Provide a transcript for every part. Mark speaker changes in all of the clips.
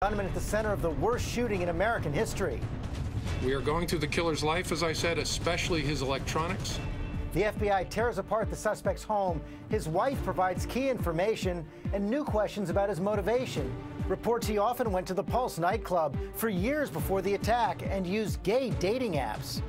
Speaker 1: Gunman at the center of the worst shooting in American history.
Speaker 2: We are going through the killer's life, as I said, especially his electronics.
Speaker 1: The FBI tears apart the suspect's home. His wife provides key information and new questions about his motivation. Reports he often went to the Pulse nightclub for years before the attack and used gay dating apps.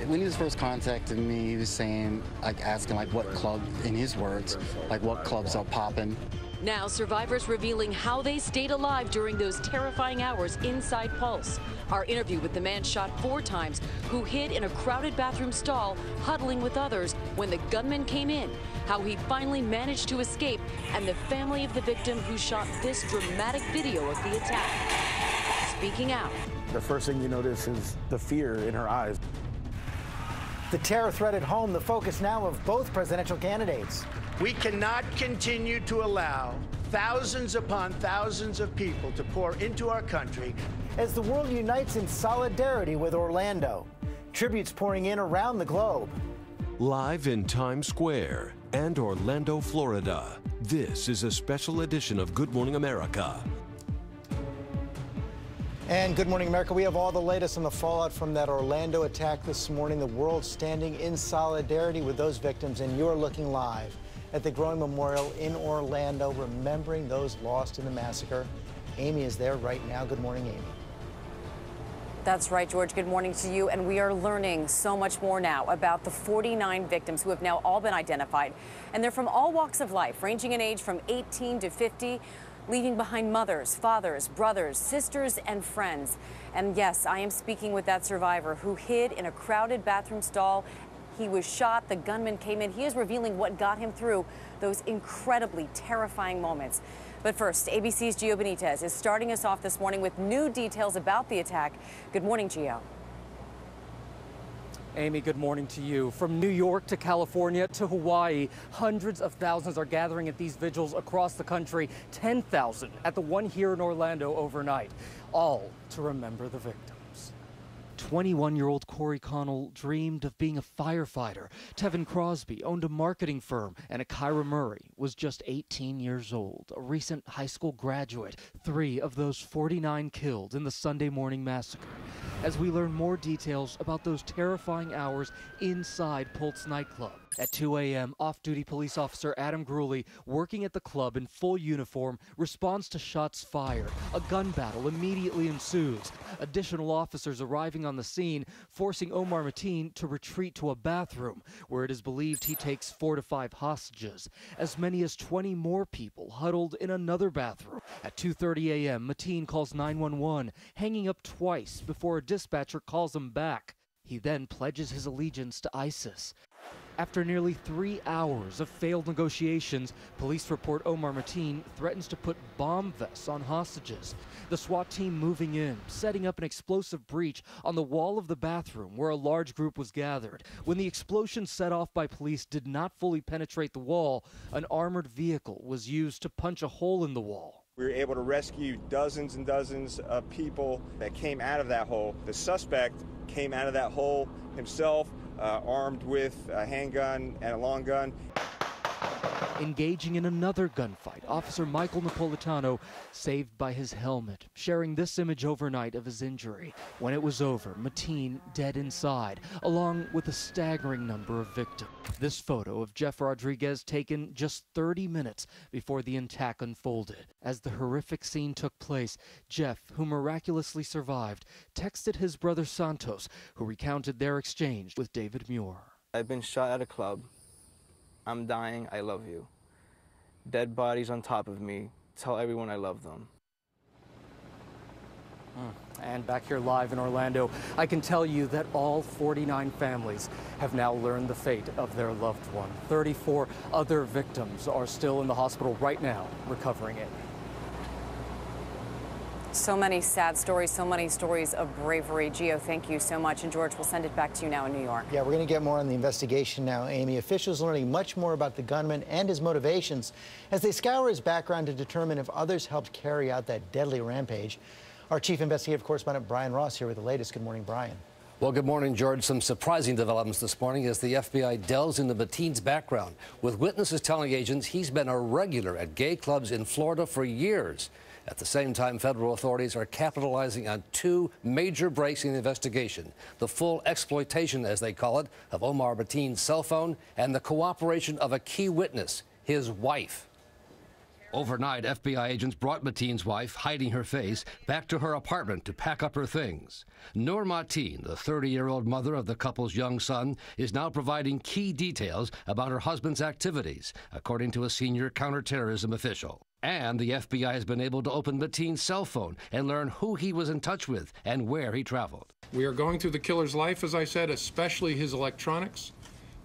Speaker 3: When he was first contacting me, he was saying, asking what club, in his words, what clubs are popping.
Speaker 4: Now, survivors revealing how they stayed alive during those terrifying hours inside Pulse. Our interview with the man shot 4 times, who hid in a crowded bathroom stall, huddling with others when the gunman came in. How he finally managed to escape, and the family of the victim who shot this dramatic video of the attack. Speaking out.
Speaker 5: The first thing you notice is the fear in her eyes.
Speaker 1: The terror threat at home, the focus now of both presidential candidates.
Speaker 6: We cannot continue to allow thousands upon thousands of people to pour into our country.
Speaker 1: As the world unites in solidarity with Orlando, tributes pouring in around the globe.
Speaker 7: Live in Times Square and Orlando, Florida, this is a special edition of Good Morning America.
Speaker 1: And Good Morning America, we have all the latest on the fallout from that Orlando attack this morning. The world standing in solidarity with those victims, and you're looking live at the Growing Memorial in Orlando, remembering those lost in the massacre. Amy is there right now. Good morning, Amy.
Speaker 8: That's right, George. Good morning to you. And we are learning so much more now about the 49 victims who have now all been identified. And they're from all walks of life, ranging in age from 18 to 50, leaving behind mothers, fathers, brothers, sisters, and friends. And yes, I am speaking with that survivor who hid in a crowded bathroom stall. He was shot. The gunman came in. He is revealing what got him through those incredibly terrifying moments. But first, ABC's Gio Benitez is starting us off this morning with new details about the attack. Good morning, Gio.
Speaker 9: Amy, good morning to you. From New York to California to Hawaii, hundreds of thousands are gathering at these vigils across the country, 10,000 at the one here in Orlando overnight, all to remember the victims. 21-year-old Corey Connell dreamed of being a firefighter. Tevin Crosby owned a marketing firm, and Akira Murray was just 18 years old, a recent high school graduate. 3 of those 49 killed in the Sunday morning massacre. As we learn more details about those terrifying hours inside Pulse nightclub. At 2 a.m., off-duty police officer Adam Gruley, working at the club in full uniform, responds to shots fired. A gun battle immediately ensues. Additional officers arriving on the scene, forcing Omar Mateen to retreat to a bathroom, where it is believed he takes 4 to 5 hostages. As many as 20 more people huddled in another bathroom. At 2:30 a.m., Mateen calls 911, hanging up twice before a dispatcher calls him back. He then pledges his allegiance to ISIS. After nearly 3 hours of failed negotiations, police report Omar Mateen threatens to put bomb vests on hostages. The SWAT team moving in, setting up an explosive breach on the wall of the bathroom where a large group was gathered. When the explosion set off by police did not fully penetrate the wall, an armored vehicle was used to punch a hole in the wall.
Speaker 10: We were able to rescue dozens and dozens of people that came out of that hole. The suspect came out of that hole himself, armed with a handgun and a long gun.
Speaker 9: Engaging in another gunfight, Officer Michael Napolitano saved by his helmet, sharing this image overnight of his injury. When it was over, Mateen dead inside, along with a staggering number of victims. This photo of Jeff Rodriguez taken just 30 minutes before the attack unfolded. As the horrific scene took place, Jeff, who miraculously survived, texted his brother Santos, who recounted their exchange with David Muir.
Speaker 11: I've been shot at a club. I'm dying, I love you. Dead bodies on top of me. Tell everyone I love them.
Speaker 9: And back here live in Orlando, I can tell you that all 49 families have now learned the fate of their loved one. 34 other victims are still in the hospital right now, recovering it.
Speaker 8: So many sad stories, so many stories of bravery. Gio, thank you so much. And George, we'll send it back to you now in New York.
Speaker 1: Yeah, we're going to get more on the investigation now, Amy. Officials learning much more about the gunman and his motivations as they scour his background to determine if others helped carry out that deadly rampage. Our chief investigative correspondent Brian Ross here with the latest. Good morning, Brian.
Speaker 12: Well, good morning, George. Some surprising developments this morning as the FBI delves into Mateen's background, with witnesses telling agents he's been a regular at gay clubs in Florida for years. At the same time, federal authorities are capitalizing on two major breaks in the investigation: the full exploitation, as they call it, of Omar Mateen's cell phone and the cooperation of a key witness, his wife. Overnight, FBI agents brought Mateen's wife, hiding her face, back to her apartment to pack up her things. Noor Mateen, the 30-year-old mother of the couple's young son, is now providing key details about her husband's activities, according to a senior counterterrorism official. And the FBI has been able to open Mateen's cell phone and learn who he was in touch with and where he traveled.
Speaker 2: We are going through the killer's life, as I said, especially his electronics,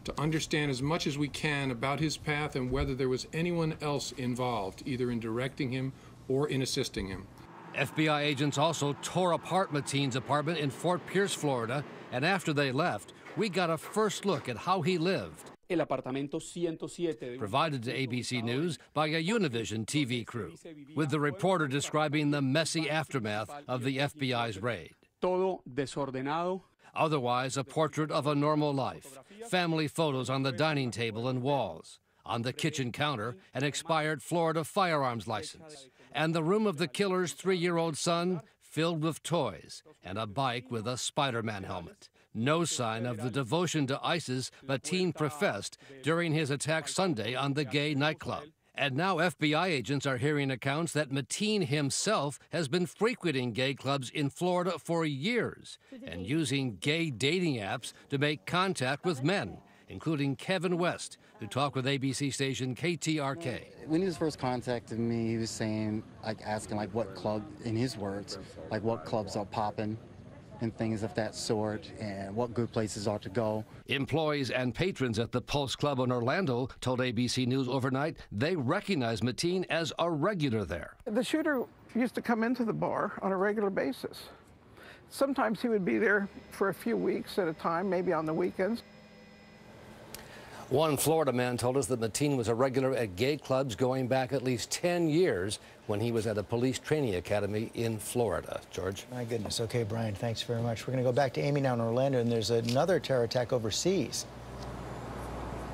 Speaker 2: to understand as much as we can about his path and whether there was anyone else involved, either in directing him or in assisting him.
Speaker 12: FBI agents also tore apart Mateen's apartment in Fort Pierce, Florida, and after they left, we got a first look at how he lived.
Speaker 13: El apartamento 107.
Speaker 12: Provided to ABC News by a Univision TV crew, with the reporter describing the messy aftermath of the FBI's raid.
Speaker 13: Todo desordenado.
Speaker 12: Otherwise, a portrait of a normal life. Family photos on the dining table and walls. On the kitchen counter, an expired Florida firearms license. And the room of the killer's 3-year-old son filled with toys and a bike with a Spider-Man helmet. No sign of the devotion to ISIS Mateen professed during his attack Sunday on the gay nightclub. And now FBI agents are hearing accounts that Mateen himself has been frequenting gay clubs in Florida for years and using gay dating apps to make contact with men, including Kevin West, who talked with ABC station KTRK.
Speaker 3: When he was first contacting me, he was saying, asking what club, in his words, what clubs are popping and things of that sort, and what good places are to go.
Speaker 12: Employees and patrons at the Pulse Club in Orlando told ABC News overnight they recognize Mateen as a regular there.
Speaker 14: The shooter used to come into the bar on a regular basis. Sometimes he would be there for a few weeks at a time, maybe on the weekends.
Speaker 12: One Florida man told us that Mateen was a regular at gay clubs going back at least 10 years when he was at a police training academy in Florida. George?
Speaker 1: My goodness. Okay, Brian, thanks very much. We're going to go back to Amy now in Orlando, and there's another terror attack overseas.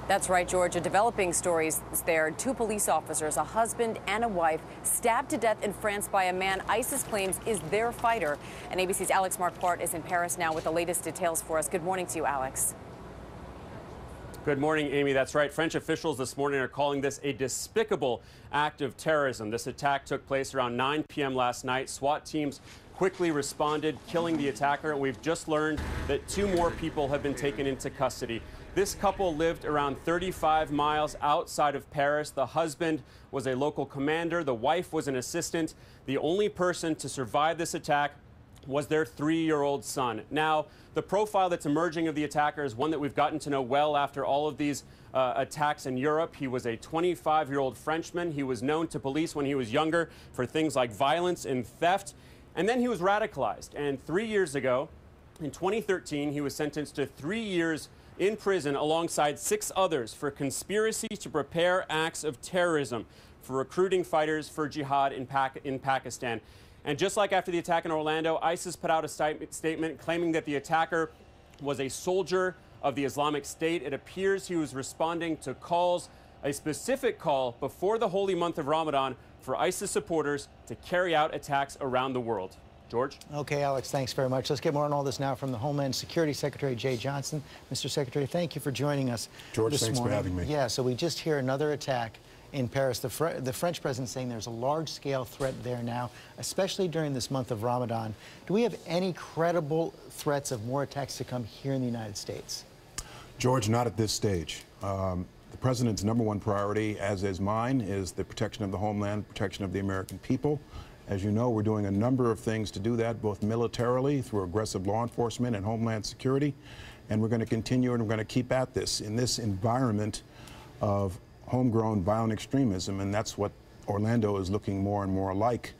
Speaker 8: That's right, George. Developing stories there. 2 police officers, a husband and a wife, stabbed to death in France by a man ISIS claims is their fighter. And ABC's Alex Marquardt is in Paris now with the latest details for us. Good morning to you, Alex.
Speaker 15: Good morning, Amy. That's right. French officials this morning are calling this a despicable act of terrorism. This attack took place around 9 p.m. last night. SWAT teams quickly responded, killing the attacker. And we've just learned that 2 more people have been taken into custody. This couple lived around 35 miles outside of Paris. The husband was a local commander. The wife was an assistant. The only person to survive this attack was their 3-year-old son. Now, the profile that's emerging of the attacker is one that we've gotten to know well after all of these attacks in Europe. He was a 25-year-old Frenchman. He was known to police when he was younger for things like violence and theft. And then he was radicalized. And 3 years ago, in 2013, he was sentenced to 3 years in prison alongside 6 others for conspiracy to prepare acts of terrorism, for recruiting fighters for jihad in Pakistan. And just like after the attack in Orlando, ISIS put out a statement claiming that the attacker was a soldier of the Islamic State. It appears he was responding to calls, a specific call before the holy month of Ramadan for ISIS supporters to carry out attacks around the world. George?
Speaker 1: Okay, Alex, thanks very much. Let's get more on all this now from the Homeland Security Secretary Jay Johnson. Mr. Secretary, thank you for joining us
Speaker 16: George,
Speaker 1: this
Speaker 16: thanks
Speaker 1: morning.
Speaker 16: for having me.
Speaker 1: Yeah, so we just hear another attack in Paris. The French president saying there's a large-scale threat there now, especially during this month of Ramadan. Do we have any credible threats of more attacks to come here in the United States?
Speaker 16: George, not at this stage. The president's #1 priority, as is mine, is the protection of the homeland, protection of the American people. As you know, we're doing a number of things to do that, both militarily, through aggressive law enforcement and homeland security. And we're going to continue and we're going to keep at this in this environment of homegrown violent extremism, and that's what Orlando is looking more and more like.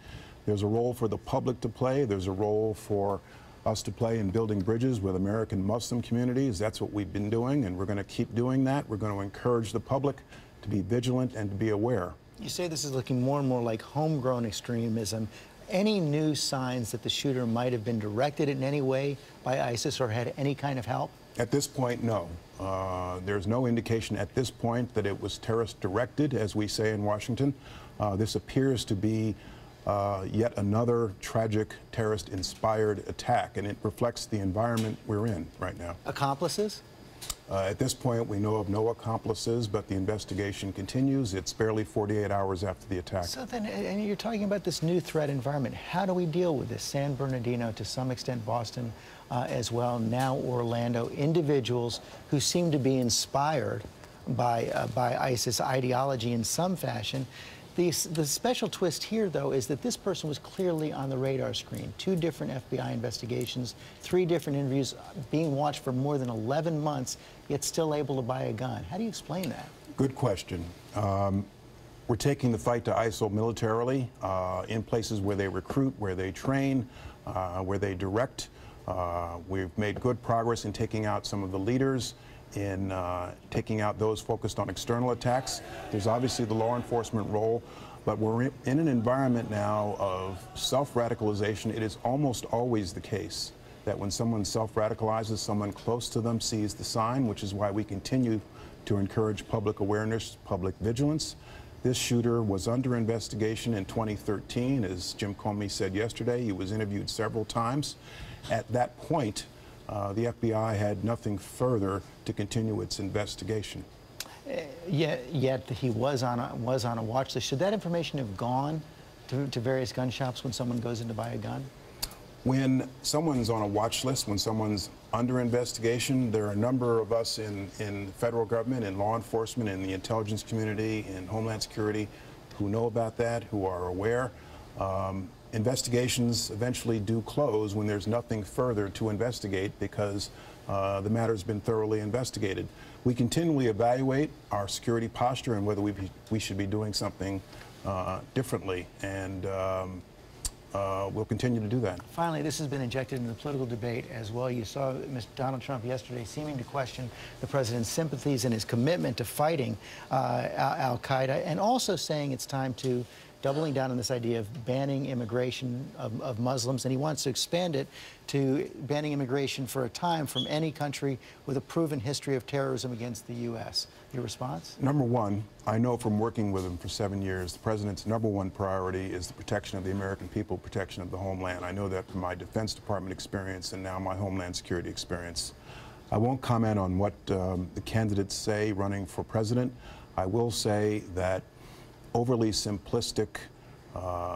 Speaker 16: There's a role for the public to play. There's a role for us to play in building bridges with American Muslim communities. That's what we've been doing, and we're going to keep doing that. We're going to encourage the public to be vigilant and to be aware.
Speaker 1: You say this is looking more and more like homegrown extremism. Any new signs that the shooter might have been directed in any way by ISIS or had any kind of help?
Speaker 16: At this point, no. There's no indication at this point that it was terrorist directed, as we say in Washington. This appears to be yet another tragic terrorist-inspired attack, and it reflects the environment we're in right now.
Speaker 1: Accomplices?
Speaker 16: At this point, we know of no accomplices, but the investigation continues. It's barely 48 hours after the attack.
Speaker 1: So then, and you're talking about this new threat environment. How do we deal with this? San Bernardino, to some extent Boston as well, now Orlando, individuals who seem to be inspired by ISIS ideology in some fashion. The special twist here, though, is that this person was clearly on the radar screen. 2 different FBI investigations, 3 different interviews, being watched for more than 11 months, yet still able to buy a gun. How do you explain that?
Speaker 16: Good question. We're taking the fight to ISIL militarily in places where they recruit, where they train, where they direct. We've made good progress in taking out some of the leaders, in taking out those focused on external attacks. There's obviously the law enforcement role, but we're in an environment now of self-radicalization. It is almost always the case that when someone self-radicalizes, someone close to them sees the sign, which is why we continue to encourage public awareness, public vigilance. This shooter was under investigation in 2013. As Jim Comey said yesterday, he was interviewed several times. At that point, the FBI had nothing further to continue its investigation.
Speaker 1: Yet he was on a watch list. Should that information have gone to various gun shops when someone goes in to buy a gun?
Speaker 16: When someone's on a watch list, when someone's under investigation, there are a number of us in the federal government, in law enforcement, in the intelligence community, in Homeland Security, who know about that, who are aware. Investigations eventually do close when there's nothing further to investigate because the matter's been thoroughly investigated. We continually evaluate our security posture and whether we should be doing something differently, and we'll continue to do that.
Speaker 1: Finally, this has been injected into the political debate as well. You saw Mr. Donald Trump yesterday seeming to question the president's sympathies and his commitment to fighting al-Qaeda, and also saying it's time to doubling down on this idea of banning immigration of Muslims, and he wants to expand it to banning immigration for a time from any country with a proven history of terrorism against the U.S. Your response?
Speaker 16: Number one, I know from working with him for 7 years, the president's #1 priority is the protection of the American people, protection of the homeland. I know that from my Defense Department experience and now my Homeland Security experience. I won't comment on what the candidates say running for president. I will say that overly simplistic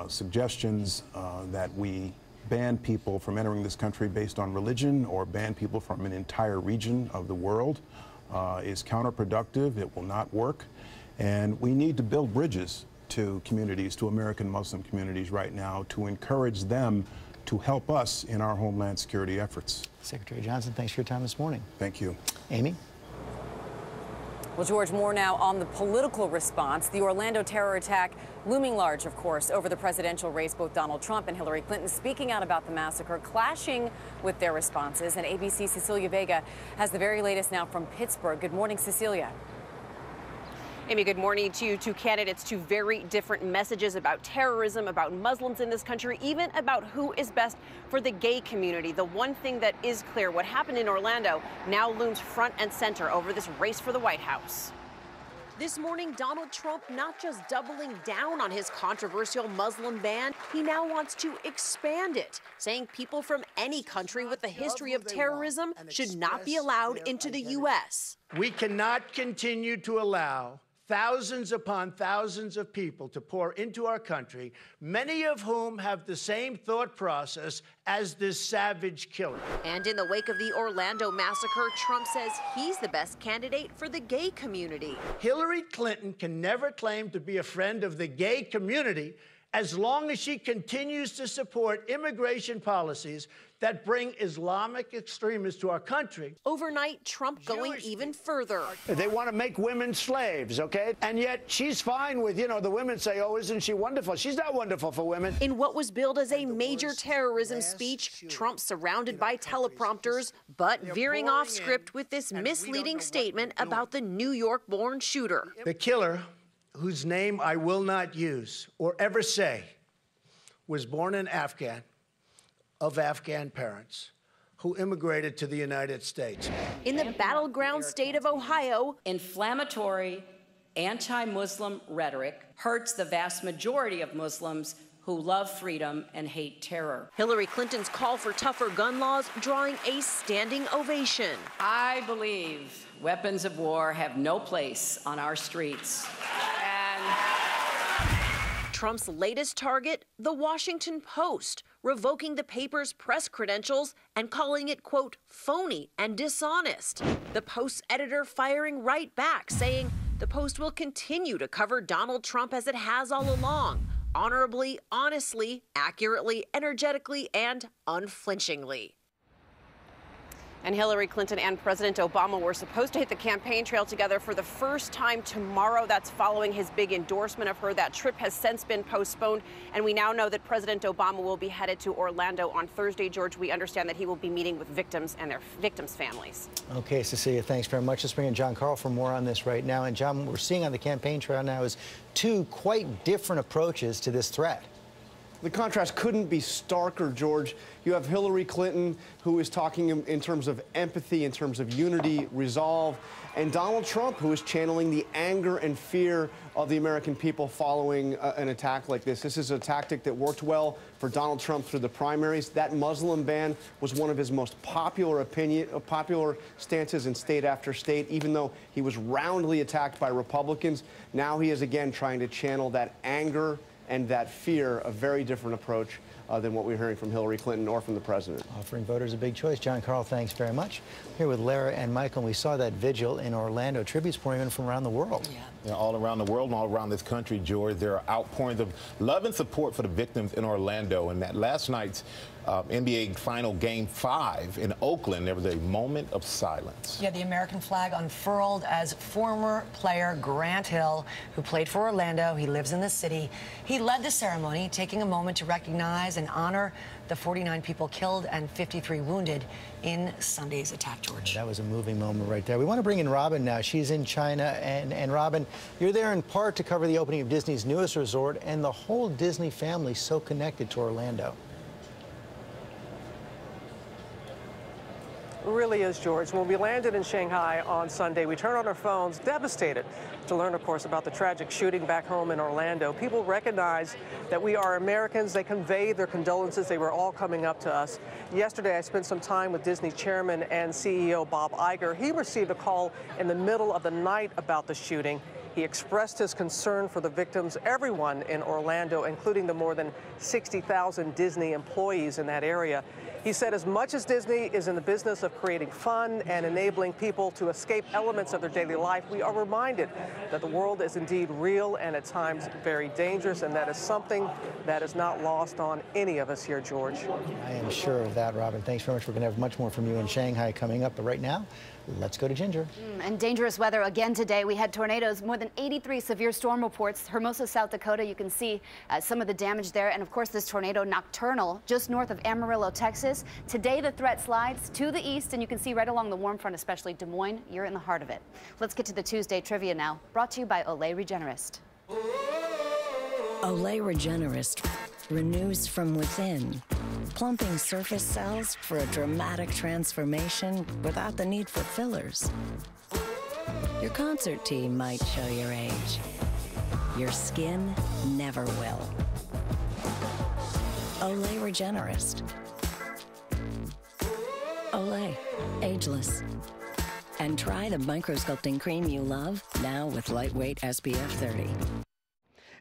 Speaker 16: suggestions that we ban people from entering this country based on religion or ban people from an entire region of the world is counterproductive. It will not work. And we need to build bridges to communities, to American Muslim communities right now, to encourage them to help us in our Homeland Security efforts.
Speaker 1: Secretary Johnson, thanks for your time this morning.
Speaker 16: Thank you.
Speaker 1: Amy?
Speaker 8: Well, George, more now on the political response. The Orlando terror attack looming large, of course, over the presidential race. Both Donald Trump and Hillary Clinton speaking out about the massacre, clashing with their responses. And ABC's Cecilia Vega has the very latest now from Pittsburgh. Good morning, Cecilia.
Speaker 17: Amy, good morning to you. 2 candidates, 2 very different messages about terrorism, about Muslims in this country, even about who is best for the gay community. The one thing that is clear, what happened in Orlando now looms front and center over this race for the White House. This morning, Donald Trump not just doubling down on his controversial Muslim ban, he now wants to expand it, saying people from any country with a history of terrorism should not be allowed into the U.S.
Speaker 6: We cannot continue to allow thousands upon thousands of people to pour into our country, many of whom have the same thought process as this savage killer.
Speaker 17: And in the wake of the Orlando massacre, Trump says he's the best candidate for the gay community.
Speaker 6: Hillary Clinton can never claim to be a friend of the gay community as long as she continues to support immigration policies that bring Islamic extremists to our country.
Speaker 17: Overnight, Trump going even further.
Speaker 6: They want to make women slaves, okay? And yet she's fine with, the women say, oh, isn't she wonderful? She's not wonderful for women.
Speaker 17: In what was billed as a major terrorism speech, Trump surrounded by teleprompters, but veering off script with this misleading statement about the New York-born shooter.
Speaker 6: The killer, whose name I will not use or ever say, was born in Afghan, of Afghan parents, who immigrated to the United States.
Speaker 17: In the battleground state of Ohio,
Speaker 18: inflammatory, anti-Muslim rhetoric hurts the vast majority of Muslims who love freedom and hate terror.
Speaker 17: Hillary Clinton's call for tougher gun laws drawing a standing ovation.
Speaker 18: I believe weapons of war have no place on our streets.
Speaker 17: Trump's latest target, The Washington Post, revoking the paper's press credentials and calling it, quote, phony and dishonest. The Post's editor firing right back, saying the Post will continue to cover Donald Trump as it has all along, honorably, honestly, accurately, energetically, and unflinchingly. And Hillary Clinton and President Obama were supposed to hit the campaign trail together for the first time tomorrow. That's following his big endorsement of her. That trip has since been postponed, and we now know that President Obama will be headed to Orlando on Thursday. George, we understand that he will be meeting with victims and their victims' families.
Speaker 1: Okay, Cecilia, thanks very much. Let's bring in John Carl for more on this right now. And John, what we're seeing on the campaign trail now is two quite different approaches to this threat.
Speaker 19: The contrast couldn't be starker, George. You have Hillary Clinton, who is talking in terms of empathy, in terms of unity, resolve, and Donald Trump, who is channeling the anger and fear of the American people following an attack like this. This is a tactic that worked well for Donald Trump through the primaries. That Muslim ban was one of his most popular stances in state after state, even though he was roundly attacked by Republicans. Now he is again trying to channel that anger and that fear, a very different approach than what we're hearing from Hillary Clinton or from the president.
Speaker 1: Offering voters a big choice. John Carl, thanks very much. Here with Lara and Michael, we saw that vigil in Orlando. Tributes pouring in from around the world.
Speaker 20: Yeah, all around the world and all around this country, George. There are outpourings of love and support for the victims in Orlando. And that last night's NBA final Game 5 in Oakland, there was a moment of silence.
Speaker 21: Yeah, the American flag unfurled as former player Grant Hill, who played for Orlando, he lives in the city. He led the ceremony, taking a moment to recognize and honor the 49 people killed and 53 wounded in Sunday's attack, George.
Speaker 1: That was a moving moment right there. We want to bring in Robin now. She's in China. And Robin, you're there in part to cover the opening of Disney's newest resort, and the whole Disney family so connected to Orlando.
Speaker 22: Really is, George. When we landed in Shanghai on Sunday, we turned on our phones, devastated to learn, of course, about the tragic shooting back home in Orlando. People recognize that we are Americans. They conveyed their condolences. They were all coming up to us. Yesterday, I spent some time with Disney chairman and CEO Bob Iger. He received a call in the middle of the night about the shooting. He expressed his concern for the victims, everyone in Orlando, including the more than 60,000 Disney employees in that area. He said as much as Disney is in the business of creating fun and enabling people to escape elements of their daily life, we are reminded that the world is indeed real and at times very dangerous, and that is something that is not lost on any of us here, George.
Speaker 1: I am sure of that, Robin. Thanks very much. We're going to have much more from you in Shanghai coming up, but right now, let's go to Ginger.
Speaker 23: And dangerous weather again today. We had tornadoes, more than 83 severe storm reports. Hermosa, South Dakota, you can see some of the damage there. And of course, this tornado nocturnal just north of Amarillo, Texas. Today, the threat slides to the east, and you can see right along the warm front, especially Des Moines. You're in the heart of it. Let's get to the Tuesday trivia now, brought to you by Olay Regenerist.
Speaker 24: Olay Regenerist renews from within, plumping surface cells for a dramatic transformation without the need for fillers. Your concert team might show your age. Your skin never will. Olay Regenerist. Olay, ageless. And try the microsculpting cream you love, now with lightweight SPF 30.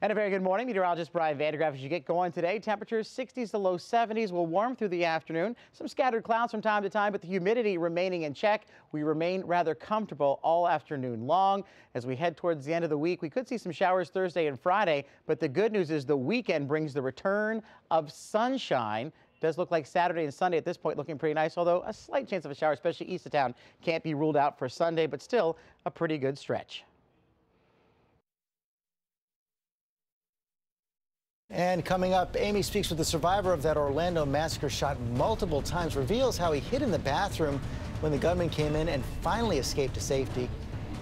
Speaker 25: And a very good morning, meteorologist Brian Vandergraff. As you get going today, temperatures 60s to low 70s will warm through the afternoon. Some scattered clouds from time to time, but the humidity remaining in check. We remain rather comfortable all afternoon long. As we head towards the end of the week, we could see some showers Thursday and Friday, but the good news is the weekend brings the return of sunshine. Does look like Saturday and Sunday at this point looking pretty nice, although a slight chance of a shower, especially east of town, can't be ruled out for Sunday, but still a pretty good stretch.
Speaker 1: And coming up, Amy speaks with the survivor of that Orlando massacre, shot multiple times, reveals how he hid in the bathroom when the gunman came in and finally escaped to safety.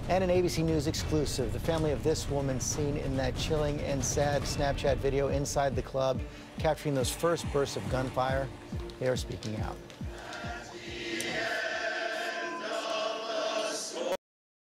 Speaker 1: And an ABC News exclusive, the family of this woman seen in that chilling and sad Snapchat video inside the club, capturing those first bursts of gunfire. They are speaking out.